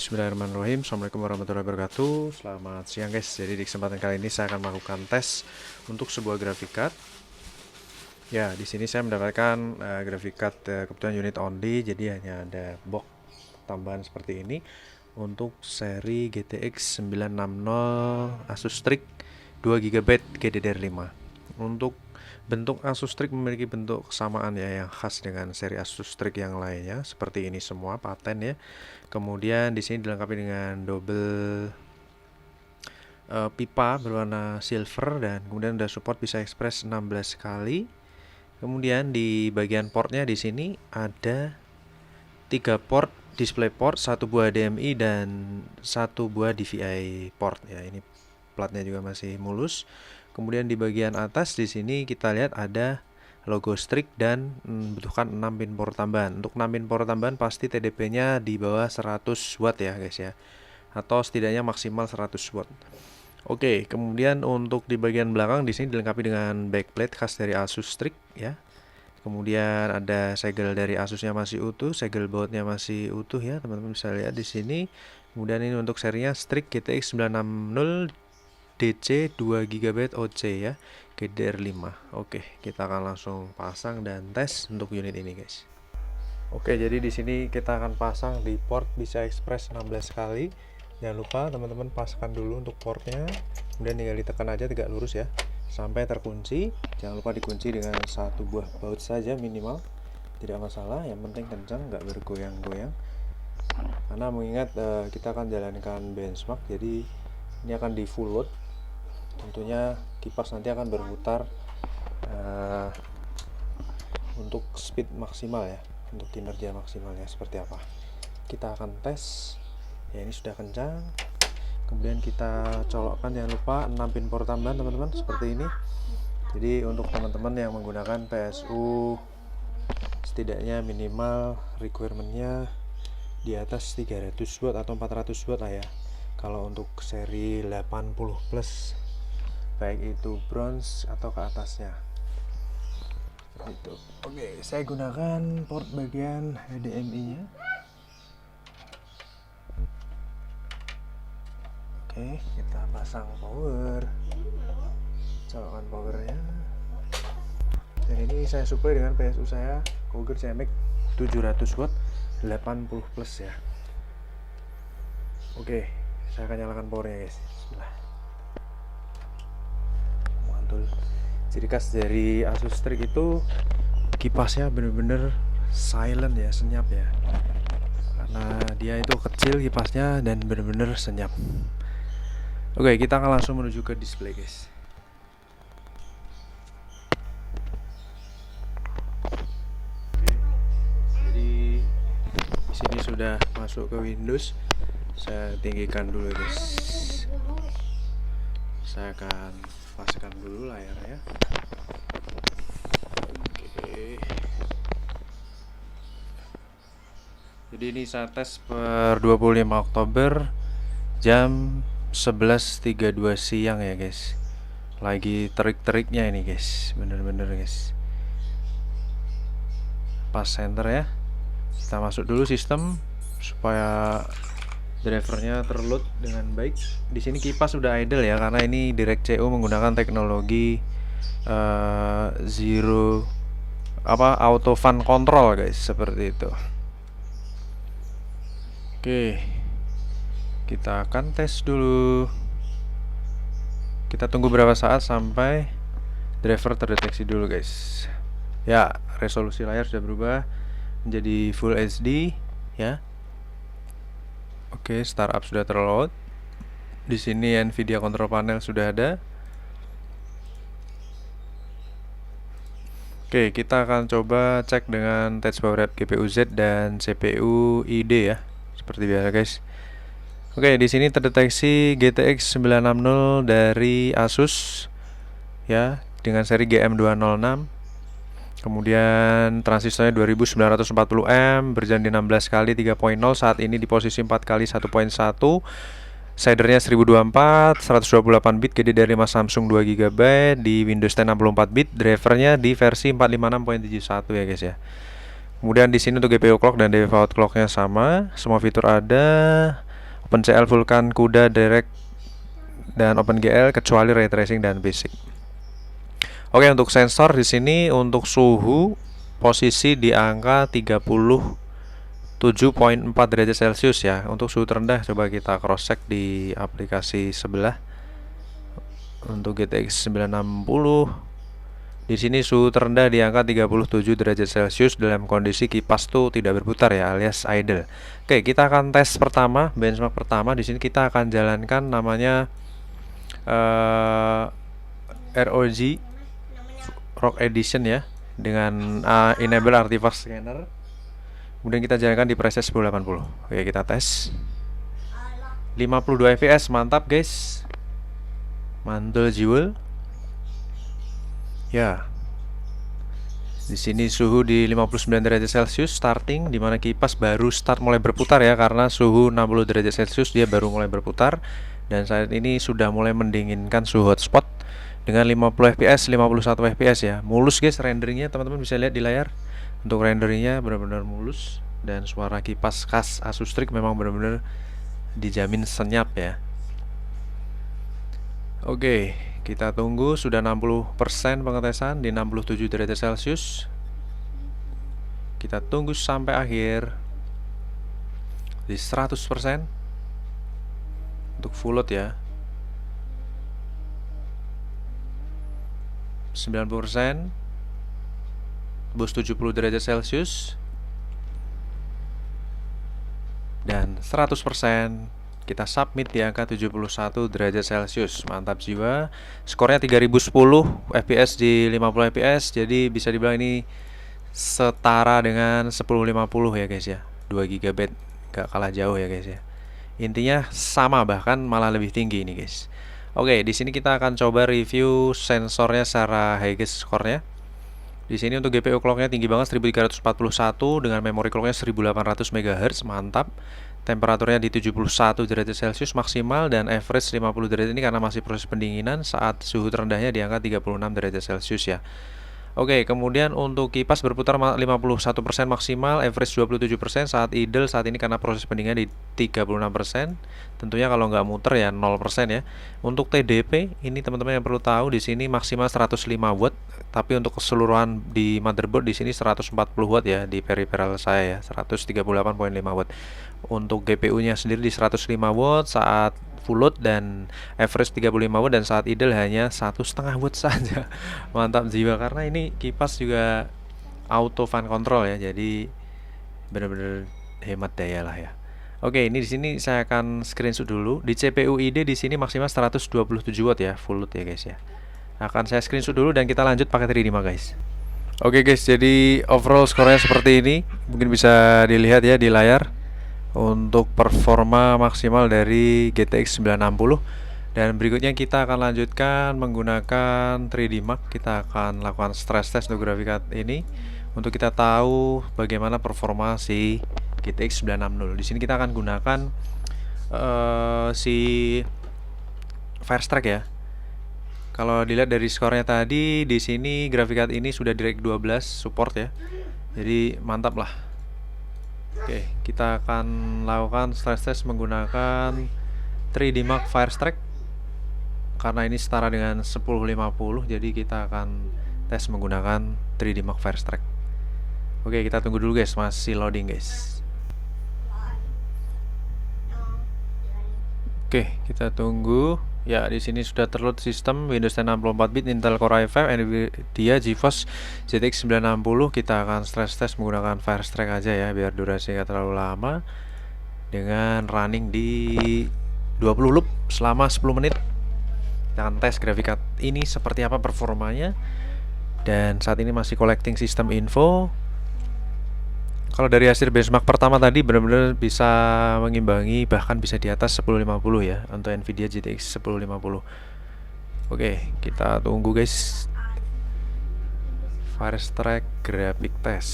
Bismillahirrahmanirrahim. Assalamualaikum warahmatullahi wabarakatuh. Selamat siang guys. Jadi di kesempatan kali ini saya akan melakukan tes untuk sebuah graphic card. Ya, di sini saya mendapatkan graphic card kebetulan unit only. Jadi hanya ada box tambahan seperti ini untuk seri GTX 960 Asus Strix 2GB GDDR5. Untuk bentuk Asus Strix memiliki bentuk kesamaan ya, yang khas dengan seri Asus Strix yang lainnya. Seperti ini semua paten ya. Kemudian di sini dilengkapi dengan double pipa berwarna silver, dan kemudian udah support PCI Express 16 kali. Kemudian di bagian portnya di sini ada 3 port DisplayPort, 1 buah HDMI dan 1 buah DVI port ya. Ini platnya juga masih mulus. Kemudian di bagian atas di sini kita lihat ada logo Strix dan membutuhkan 6 pin power tambahan. Untuk 6 pin power tambahan pasti TDP-nya di bawah 100 watt ya guys ya, atau setidaknya maksimal 100 watt. Oke, kemudian untuk di bagian belakang di sini dilengkapi dengan backplate khas dari Asus Strix ya. Kemudian ada segel dari Asusnya masih utuh, segel bautnya masih utuh ya, teman-teman bisa lihat di sini. Kemudian ini untuk serinya Strix GTX 960 DC 2GB OC ya, GDDR5. Oke, kita akan langsung pasang dan tes untuk unit ini guys. Oke, jadi di sini kita akan pasang di port PCI Express 16 kali. Jangan lupa teman-teman pasangkan dulu untuk portnya, kemudian tinggal ditekan aja tegak lurus ya sampai terkunci. Jangan lupa dikunci dengan 1 buah baut saja minimal, tidak masalah, yang penting kencang, nggak bergoyang-goyang. Karena mengingat kita akan jalankan benchmark, jadi ini akan di full load. Tentunya kipas nanti akan berputar untuk speed maksimal ya, untuk kinerja maksimalnya seperti apa. Kita akan tes ya, ini sudah kencang. Kemudian kita colokkan, jangan lupa 6 pin power tambahan teman-teman seperti ini. Jadi untuk teman-teman yang menggunakan PSU setidaknya minimal requirementnya di atas 300 watt atau 400 watt lah ya, kalau untuk seri 80 plus, baik itu bronze atau ke atasnya itu. Oke, saya gunakan port bagian HDMI nya. Oke, kita pasang power, colokkan powernya, dan ini saya supply dengan PSU saya Cougar CMX 700 watt 80 plus ya. Oke, saya akan nyalakan powernya guys. Bismillah. Mantul. Ciri khas dari Asus Strix itu kipasnya bener-bener silent ya, senyap ya, karena dia itu kecil kipasnya dan bener-bener senyap. Oke, kita akan langsung menuju ke display guys. Jadi di sini sudah masuk ke Windows. Saya tinggikan dulu guys. Saya akan paskan dulu layarnya. Oke. Jadi ini saya tes per 25 Oktober jam 11.32 siang ya guys. Lagi terik-teriknya ini guys, bener-bener guys. Pas center ya. Kita masuk dulu sistem supaya drivernya terload dengan baik. Di sini kipas sudah idle ya, karena ini DirectCU menggunakan teknologi auto fan control guys, seperti itu. Oke, kita akan tes dulu. Kita tunggu berapa saat sampai driver terdeteksi dulu guys. Ya, resolusi layar sudah berubah menjadi Full HD ya. Oke, startup sudah terload. Di sini Nvidia control panel sudah ada. Oke, kita akan coba cek dengan touch power GPU Z dan CPU ID ya, seperti biasa guys. Oke, di sini terdeteksi GTX 960 dari Asus ya, dengan seri GM206. Kemudian transistornya 2940M, berjalan di 16 kali 3.0, saat ini di posisi 4 kali 1.1. Shadernya 1024, 128 bit GDDR5 Samsung 2GB di Windows 10 64 bit, drivernya di versi 456.71 ya guys ya. Kemudian di sini untuk GPU clock dan default clocknya sama, semua fitur ada. OpenCL, Vulkan, CUDA, Direct, dan OpenGL kecuali Ray Tracing dan Basic. Oke, untuk sensor di sini untuk suhu posisi di angka 37,4 derajat Celcius ya. Untuk suhu terendah coba kita cross check di aplikasi sebelah. Untuk GTX 960 di sini suhu terendah di angka 37 derajat Celcius dalam kondisi kipas tuh tidak berputar ya, alias idle. Oke, kita akan tes pertama, benchmark pertama. Di sini kita akan jalankan namanya ROG Rock Edition ya, dengan enable artifact scanner. Kemudian kita jalankan di preset 1080. Oke, kita tes 52 fps, mantap guys, mantul jiwa. Ya, di sini suhu di 59 derajat Celcius starting, dimana kipas baru start mulai berputar ya, karena suhu 60 derajat Celcius dia baru mulai berputar. Dan saat ini sudah mulai mendinginkan suhu hotspot dengan 50 fps, 51 fps ya. Mulus guys renderingnya, teman-teman bisa lihat di layar. Untuk renderingnya benar-benar mulus, dan suara kipas khas Asus Strix memang benar-benar dijamin senyap ya. Oke, kita tunggu, sudah 60% pengetesan di 67 derajat Celcius. Kita tunggu sampai akhir di 100% untuk full load ya. 90%, boost 70 derajat Celcius, dan 100% kita submit di angka 71 derajat Celcius. Mantap jiwa. Skornya 3010 fps di 50 fps, jadi bisa dibilang ini setara dengan 1050 ya guys ya. 2 GB gak kalah jauh ya guys ya. Intinya sama, bahkan malah lebih tinggi ini guys. Oke, di sini kita akan coba review sensornya secara Highest skornya. Di sini untuk GPU clocknya tinggi banget, 1341, dengan memori clocknya 1800 MHz, mantap. Temperaturnya di 71 derajat Celcius maksimal, dan average 50 derajat ini karena masih proses pendinginan saat suhu terendahnya di angka 36 derajat Celcius ya. Oke, kemudian untuk kipas berputar 51% maksimal, average 27%, saat idle saat ini karena proses pendinginan di 36%. Tentunya kalau nggak muter ya 0% ya. Untuk TDP ini teman-teman yang perlu tahu, di sini maksimal 105 watt, tapi untuk keseluruhan di motherboard di sini 140 watt ya, di peripheral saya ya, 138,5 watt. Untuk GPU-nya sendiri di 105 watt saat full load, dan average 35 watt, dan saat idle hanya 1,5 watt saja. Mantap jiwa, karena ini kipas juga auto fan control ya, jadi benar-benar hemat daya lah ya. Oke, ini di sini saya akan screenshot dulu. Di CPU ID di sini maksimal 127 watt ya, full load ya guys ya. Akan saya screenshot dulu dan kita lanjut pakai 3D Mark guys. Oke guys, jadi overall skornya seperti ini. Mungkin bisa dilihat ya di layar untuk performa maksimal dari GTX 960. Dan berikutnya kita akan lanjutkan menggunakan 3D Mark. Kita akan lakukan stress test untuk grafik card ini untuk kita tahu bagaimana performa si GTX 960. Di sini kita akan gunakan si Firestrike ya. Kalau dilihat dari skornya tadi, di sini grafik card ini sudah DirectX 12 support ya. Jadi mantap lah. Oke, kita akan lakukan stress test menggunakan 3D Mark Firestrike karena ini setara dengan 1050, jadi kita akan tes menggunakan 3D Mark Firestrike. Oke, kita tunggu dulu guys, masih loading guys. Oke, kita tunggu. Ya, di sini sudah terload sistem Windows 10 64-bit Intel Core i5 Nvidia GeForce GTX 960. Kita akan stress test menggunakan Firestrike aja ya, biar durasi nggak terlalu lama, dengan running di 20 loop selama 10 menit. Kita akan tes grafik card ini seperti apa performanya. Dan saat ini masih collecting sistem info. Kalau dari hasil benchmark pertama tadi benar-benar bisa mengimbangi, bahkan bisa di atas 1050 ya untuk Nvidia GTX 1050. Oke, kita tunggu guys. Firestrike graphic test.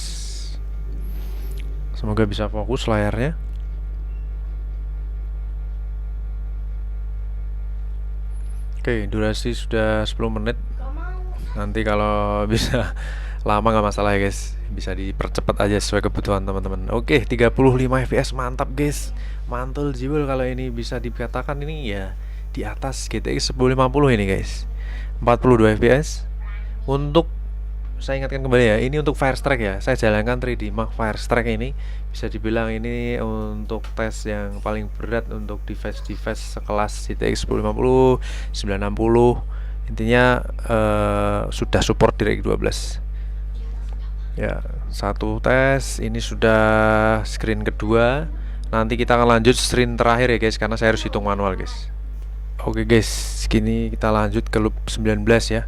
Semoga bisa fokus layarnya. Oke, durasi sudah 10 menit. Nanti kalau bisa Lama nggak masalah ya guys, bisa dipercepat aja sesuai kebutuhan teman-teman. Oke, 35 fps mantap guys, mantul jiwa kalau ini bisa dikatakan ini ya di atas GTX 1050 ini guys. 42 fps. Untuk saya ingatkan kembali ya, ini untuk Firestrike ya, saya jalankan 3D Mark Firestrike ini. Bisa dibilang ini untuk tes yang paling berat untuk device-device sekelas GTX 1050, 960. Intinya sudah support DirectX 12 ya. Satu tes ini sudah screen kedua, nanti kita akan lanjut screen terakhir ya guys, karena saya harus hitung manual guys. Oke guys, kini kita lanjut ke loop 19 ya.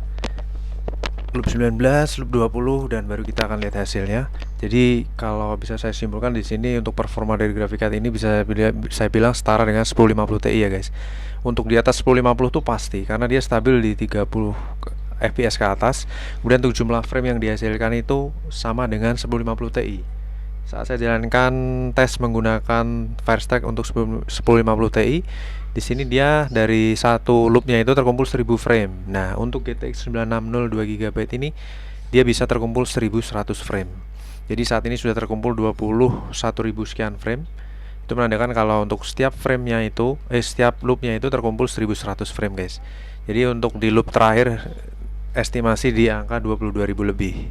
Loop 19, loop 20, dan baru kita akan lihat hasilnya. Jadi kalau bisa saya simpulkan di sini untuk performa dari graphic card ini bisa saya bilang setara dengan 1050 Ti ya guys. Untuk di atas 1050 tuh pasti, karena dia stabil di 30 fps ke atas. Kemudian untuk jumlah frame yang dihasilkan itu sama dengan 1050 Ti. Saat saya jalankan tes menggunakan Firestrike untuk 1050 Ti, di sini dia dari satu loopnya itu terkumpul 1000 frame. Nah, untuk GTX 960 2GB ini dia bisa terkumpul 1100 frame. Jadi saat ini sudah terkumpul 21.000 sekian frame. Itu menandakan kalau untuk setiap framenya itu setiap loopnya itu terkumpul 1100 frame guys. Jadi untuk di loop terakhir estimasi di angka 22.000 lebih.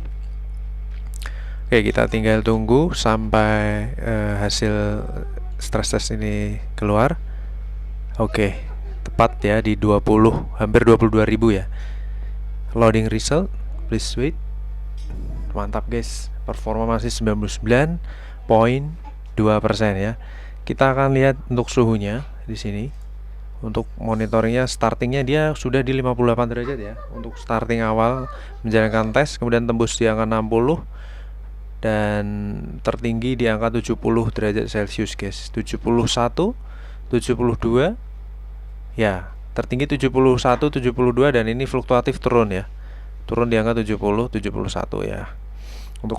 Oke, kita tinggal tunggu sampai hasil stress test ini keluar. Oke, tepat ya di 20, hampir 22.000 ya. Loading result, please wait. Mantap guys, performa masih 99.2% ya. Kita akan lihat untuk suhunya di sini. Untuk monitoringnya, startingnya dia sudah di 58 derajat ya. Untuk starting awal menjalankan tes, kemudian tembus di angka 60 dan tertinggi di angka 70 derajat Celcius guys. 71, 72 ya, tertinggi 71, 72, dan ini fluktuatif turun ya. Turun di angka 70, 71 ya. Untuk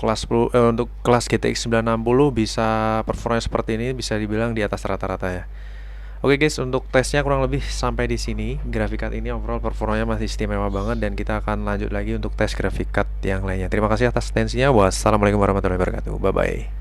kelas GTX 960 bisa performanya seperti ini, bisa dibilang di atas rata-rata ya. Oke guys, untuk tesnya kurang lebih sampai di sini. Graphic card ini overall performanya masih istimewa banget, dan kita akan lanjut lagi untuk tes graphic card yang lainnya. Terima kasih atas atensinya. Wassalamualaikum warahmatullahi wabarakatuh. Bye bye.